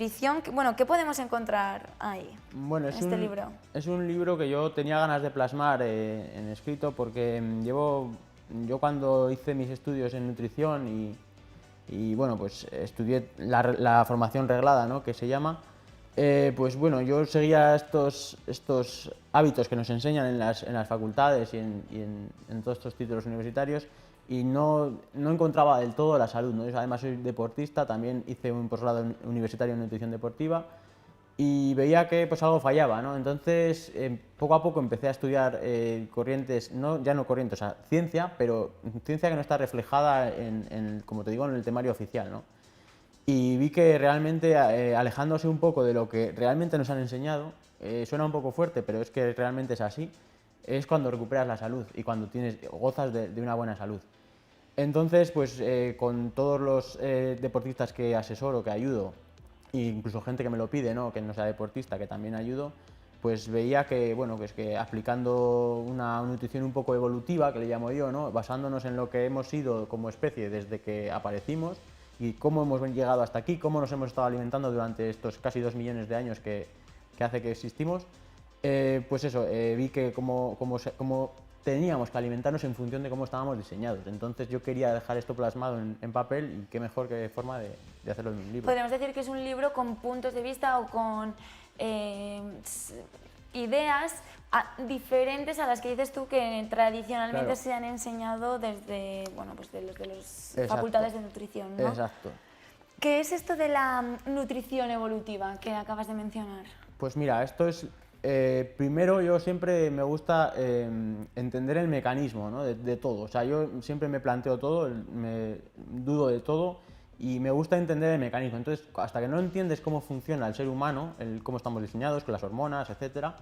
nutrición. Bueno, ¿qué podemos encontrar ahí, Bueno, en este libro? Es un libro que yo tenía ganas de plasmar en escrito porque yo cuando hice mis estudios en nutrición y bueno, pues estudié la formación reglada, ¿no?, que se llama, pues bueno, yo seguía estos hábitos que nos enseñan en las facultades y en todos estos títulos universitarios y no encontraba del todo la salud, ¿no? Yo además soy deportista, también hice un posgrado universitario en nutrición deportiva y veía que pues algo fallaba, ¿no? Entonces poco a poco empecé a estudiar corrientes, ya no corrientes, o sea, ciencia, pero ciencia que no está reflejada como te digo, en el temario oficial, ¿no? Y vi que realmente alejándose un poco de lo que realmente nos han enseñado, suena un poco fuerte, pero es que realmente es así, es cuando recuperas la salud y cuando gozas de una buena salud. Entonces, pues con todos los deportistas que asesoro, que ayudo, e incluso gente que me lo pide, ¿no?, que no sea deportista, que también ayudo, pues veía que, bueno, pues que aplicando una nutrición un poco evolutiva, que le llamo yo, ¿no?, basándonos en lo que hemos sido como especie desde que aparecimos y cómo hemos llegado hasta aquí, cómo nos hemos estado alimentando durante estos casi 2 millones de años que hace que existimos, pues eso, vi que como teníamos que alimentarnos en función de cómo estábamos diseñados. Entonces yo quería dejar esto plasmado en papel y qué mejor que forma de hacerlo en un libro. Podríamos decir que es un libro con puntos de vista o con ideas diferentes a las que dices tú que tradicionalmente Claro. se han enseñado desde, bueno, pues de las Exacto. facultades de nutrición, ¿no? Exacto. ¿Qué es esto de la nutrición evolutiva que acabas de mencionar? Pues mira, esto es... primero yo siempre me gusta entender el mecanismo, ¿no?, de todo. O sea, yo siempre me planteo todo, me dudo de todo y me gusta entender el mecanismo. Entonces, hasta que no entiendes cómo funciona el ser humano, cómo estamos diseñados, con las hormonas, etcétera,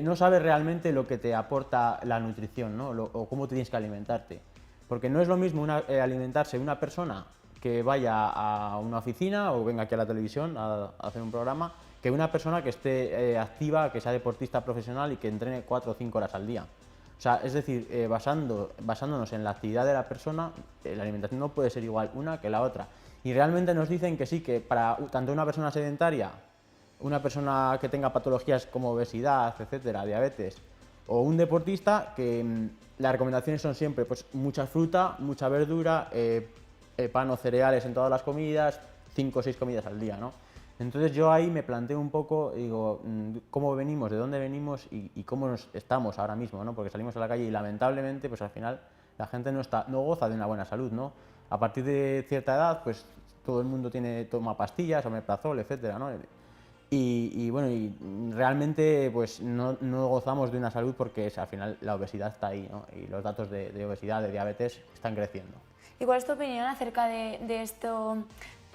no sabes realmente lo que te aporta la nutrición, ¿no?, o cómo tienes que alimentarte. Porque no es lo mismo alimentarse una persona que vaya a una oficina o venga aquí a la televisión a hacer un programa, que una persona que esté activa, que sea deportista profesional y que entrene 4 o 5 horas al día. O sea, es decir, basándonos en la actividad de la persona, la alimentación no puede ser igual una que la otra. Y realmente nos dicen que sí, que para tanto una persona sedentaria, una persona que tenga patologías como obesidad, etcétera, diabetes, o un deportista, que las recomendaciones son siempre pues mucha fruta, mucha verdura, pan o cereales en todas las comidas, 5 o 6 comidas al día, ¿no? Entonces yo ahí me planteo un poco, digo, cómo venimos, de dónde venimos y cómo estamos ahora mismo, ¿no? Porque salimos a la calle y lamentablemente, pues al final la gente no goza de una buena salud, ¿no? A partir de cierta edad, pues todo el mundo toma pastillas, omeprazol, etcétera, ¿no? Y bueno, y realmente pues no gozamos de una salud porque al final la obesidad está ahí, ¿no? Y los datos de obesidad, de diabetes están creciendo. ¿Y cuál es tu opinión acerca de esto?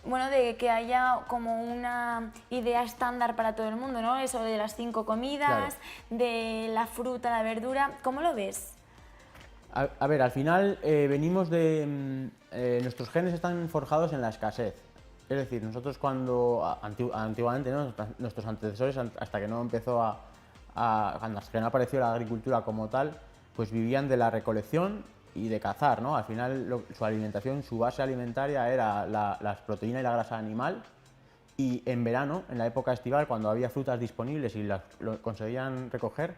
Bueno, de que haya como una idea estándar para todo el mundo, ¿no? Eso de las 5 comidas, Claro. de la fruta, la verdura, ¿cómo lo ves? A ver, al final venimos de... nuestros genes están forjados en la escasez. Es decir, nosotros antiguamente, ¿no?, nuestros antecesores, hasta que no hasta que no apareció la agricultura como tal, pues vivían de la recolección y de cazar, ¿no? Al final su alimentación, su base alimentaria era la proteína y la grasa animal, y en verano, en la época estival, cuando había frutas disponibles y lo conseguían recoger,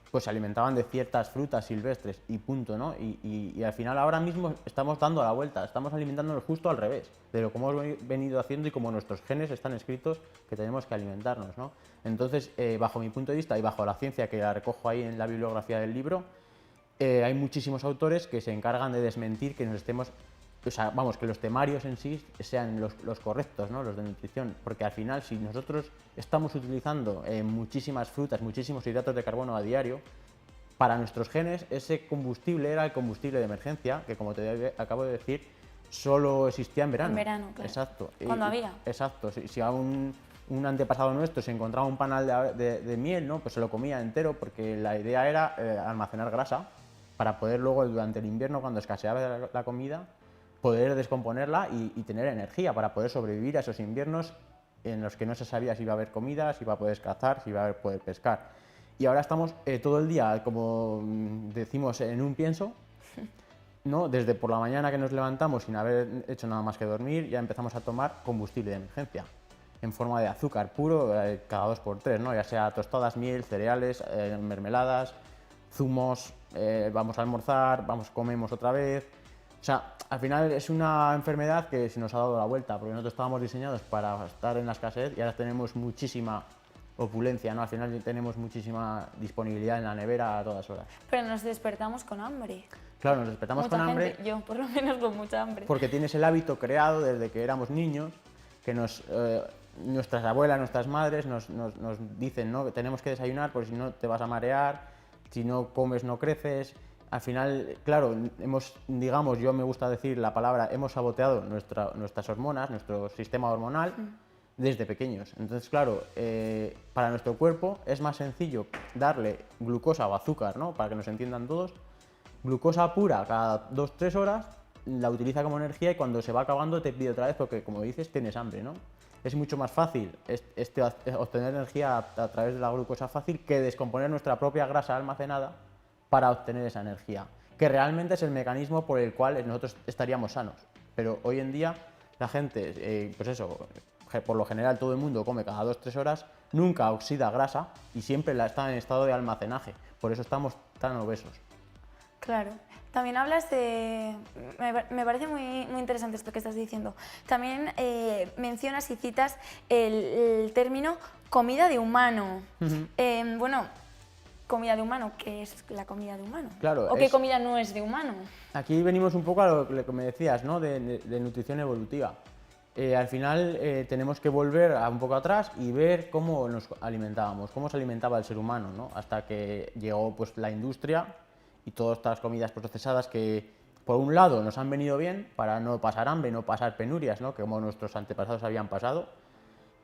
pues se alimentaban de ciertas frutas silvestres y punto, ¿no? Y al final ahora mismo estamos dando la vuelta, estamos alimentándonos justo al revés de lo que hemos venido haciendo y como nuestros genes están escritos que tenemos que alimentarnos, ¿no? Entonces, bajo mi punto de vista y bajo la ciencia que la recojo ahí en la bibliografía del libro, hay muchísimos autores que se encargan de desmentir que nos estemos... O sea, vamos, que los temarios en sí sean los correctos, ¿no?, los de nutrición, porque al final si nosotros estamos utilizando muchísimas frutas, muchísimos hidratos de carbono a diario, para nuestros genes ese combustible era el combustible de emergencia, que como te acabo de decir, solo existía en verano. En verano, claro. Exacto. Cuando había. Exacto. Si a un antepasado nuestro se encontraba un panal de miel, ¿no?, pues se lo comía entero, porque la idea era almacenar grasa para poder luego durante el invierno, cuando escaseaba la comida, poder descomponerla y tener energía para poder sobrevivir a esos inviernos en los que no se sabía si iba a haber comida, si iba a poder cazar, si iba a poder pescar. Y ahora estamos todo el día, como decimos, en un pienso, ¿no? Desde por la mañana que nos levantamos sin haber hecho nada más que dormir, ya empezamos a tomar combustible de emergencia. en forma de azúcar puro cada 2 por 3, ¿no? Ya sea tostadas, miel, cereales, mermeladas, zumos, vamos a almorzar, comemos otra vez. O sea, al final es una enfermedad que se nos ha dado la vuelta, porque nosotros estábamos diseñados para estar en la escasez y ahora tenemos muchísima opulencia, ¿no? Al final tenemos muchísima disponibilidad en la nevera a todas horas. Pero nos despertamos con hambre. Claro, nos despertamos Mucha con hambre. gente, yo por lo menos con mucha hambre. Porque tienes el hábito creado desde que éramos niños, que nuestras abuelas, nuestras madres nos dicen, ¿no?, que tenemos que desayunar porque si no te vas a marear, si no comes no creces. Al final, claro, digamos, yo me gusta decir la palabra, hemos saboteado nuestras hormonas, nuestro sistema hormonal desde pequeños. Entonces, claro, para nuestro cuerpo es más sencillo darle glucosa o azúcar, ¿no?, para que nos entiendan todos, glucosa pura cada 2-3 horas, la utiliza como energía y cuando se va acabando te pide otra vez porque, como dices, tienes hambre, ¿no? Es mucho más fácil obtener energía a través de la glucosa fácil que descomponer nuestra propia grasa almacenada para obtener esa energía, que realmente es el mecanismo por el cual nosotros estaríamos sanos. Pero hoy en día la gente, pues eso, por lo general todo el mundo come cada 2-3 horas, nunca oxida grasa y siempre está en estado de almacenaje, por eso estamos tan obesos. Claro. También hablas de... Me parece muy, muy interesante esto que estás diciendo. También mencionas y citas el término comida de humano. Bueno, comida de humano, ¿qué es la comida de humano? Claro, ¿O qué comida no es de humano? Aquí venimos un poco a lo que me decías, ¿no?, de nutrición evolutiva. Al final tenemos que volver un poco atrás y ver cómo nos alimentábamos, cómo se alimentaba el ser humano, ¿no?, hasta que llegó pues la industria y todas estas comidas procesadas que, por un lado, nos han venido bien para no pasar hambre, no pasar penurias, ¿no?, como nuestros antepasados habían pasado,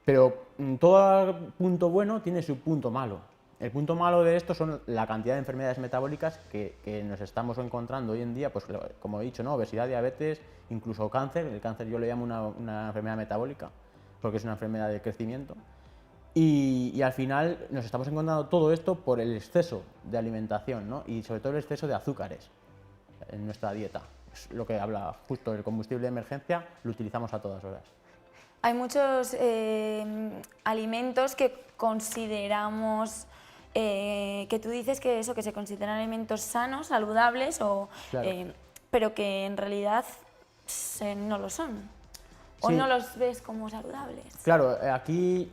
pero todo punto bueno tiene su punto malo. El punto malo de esto son la cantidad de enfermedades metabólicas que nos estamos encontrando hoy en día, pues como he dicho, ¿no?, obesidad, diabetes, incluso cáncer. El cáncer yo le llamo una enfermedad metabólica, porque es una enfermedad de crecimiento. Y al final nos estamos encontrando todo esto por el exceso de alimentación, ¿no?, y sobre todo el exceso de azúcares en nuestra dieta. Es lo que habla justo el combustible de emergencia, lo utilizamos a todas horas. Hay muchos alimentos que consideramos, que tú dices que se consideran alimentos sanos, saludables, Claro. pero que en realidad no lo son. O Sí. no los ves como saludables. Claro, aquí,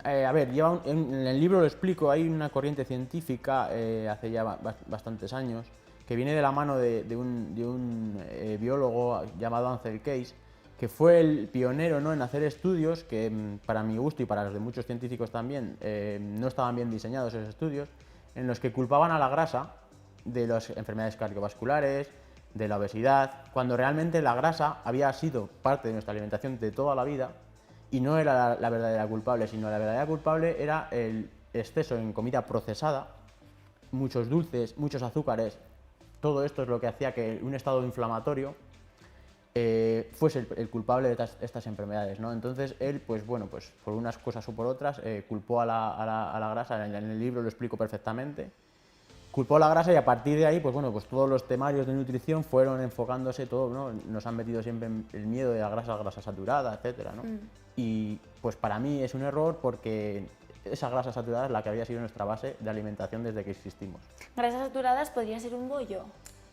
a ver, en el libro lo explico, hay una corriente científica hace ya bastantes años que viene de la mano de un biólogo llamado Ansel Keys, que fue el pionero, ¿no?, en hacer estudios que, para mi gusto y para los de muchos científicos también, no estaban bien diseñados esos estudios, en los que culpaban a la grasa de las enfermedades cardiovasculares, de la obesidad, cuando realmente la grasa había sido parte de nuestra alimentación de toda la vida y no era la verdadera culpable, sino la verdadera culpable era el exceso en comida procesada, muchos dulces, muchos azúcares. Todo esto es lo que hacía que un estado inflamatorio fuese el culpable de estas enfermedades, ¿no? Entonces él, pues bueno, pues por unas cosas o por otras, culpó a la grasa. En el libro lo explico perfectamente. Culpó a la grasa y a partir de ahí, pues bueno, pues todos los temarios de nutrición fueron enfocándose todo, ¿no? Nos han metido siempre el miedo de la grasa saturada, etcétera, ¿no? Y pues para mí es un error porque esa grasa saturada es la que había sido nuestra base de alimentación desde que existimos. ¿Grasas saturadas podría ser un bollo?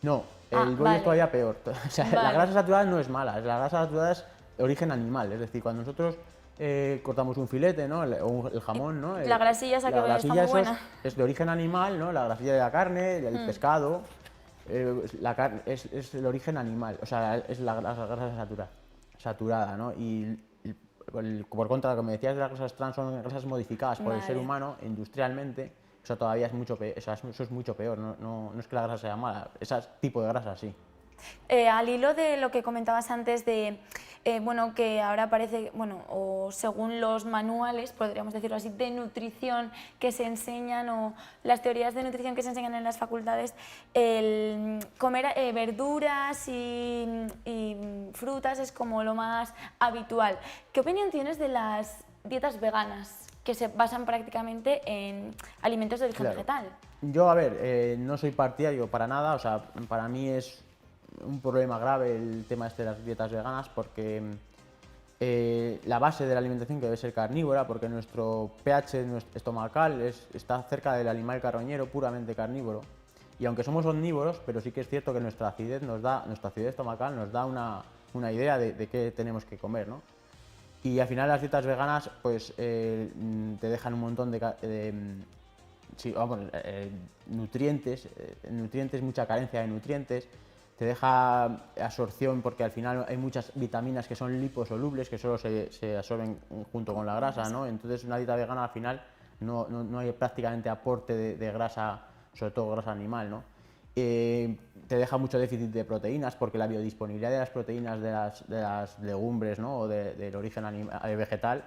No, el bollo es todavía peor. O sea, la grasa saturada no es mala, la grasa saturada es de origen animal, es decir, cuando nosotros cortamos un filete, ¿no?, o el jamón, ¿no?, la grasilla esa que está muy buena. es de origen animal, ¿no?, la grasilla de la carne, del pescado, es el origen animal, o sea, es la grasa saturada, ¿no? Y por contra, lo que me decías de las grasas trans son grasas modificadas por el ser humano industrialmente. Eso todavía es mucho peor, eso es mucho peor, no es que la grasa sea mala, ese tipo de grasa sí. Al hilo de lo que comentabas antes de, bueno, que ahora parece, bueno, o según los manuales, podríamos decirlo así, de nutrición que se enseñan o las teorías de nutrición que se enseñan en las facultades, el comer verduras y frutas es como lo más habitual. ¿Qué opinión tienes de las dietas veganas, que se basan prácticamente en alimentos de origen vegetal? Yo, a ver, no soy partidario para nada, o sea, para mí es un problema grave el tema de las dietas veganas porque la base de la alimentación que debe ser carnívora, porque nuestro pH estomacal está cerca del animal carroñero, puramente carnívoro. Y aunque somos omnívoros, pero sí que es cierto que nuestra acidez estomacal nos da una idea de qué tenemos que comer, ¿no? Y al final las dietas veganas pues te dejan un montón de nutrientes, mucha carencia de nutrientes, te deja absorción porque al final hay muchas vitaminas que son liposolubles, que solo se absorben junto con la grasa, ¿no? Entonces una dieta vegana al final no hay prácticamente aporte de grasa, sobre todo grasa animal, ¿no? Te deja mucho déficit de proteínas porque la biodisponibilidad de las proteínas de las legumbres, ¿no? O del origen vegetal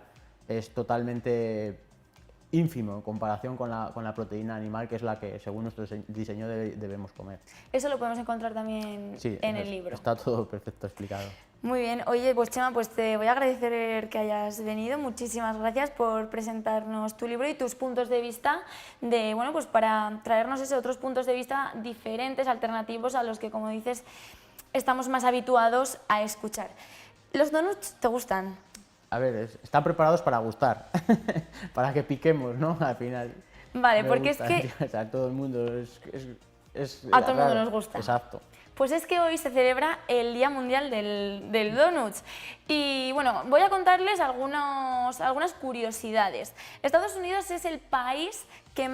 es totalmente ínfimo en comparación con la proteína animal, que es la que según nuestro diseño debemos comer. Eso lo podemos encontrar también en el libro. Está todo perfecto explicado. Muy bien. Oye, pues Chema, pues te voy a agradecer que hayas venido. Muchísimas gracias por presentarnos tu libro y tus puntos de vista, bueno, pues para traernos otros puntos de vista diferentes, alternativos a los que, como dices, estamos más habituados a escuchar. ¿Los donuts te gustan? A ver, están preparados para gustar, para que piquemos, ¿no? Al final. Vale, porque gustan, es que... O sea, todo el mundo a todo el mundo nos gusta. Exacto. Pues es que hoy se celebra el Día Mundial del Donuts y bueno, voy a contarles algunas curiosidades. Estados Unidos es el país que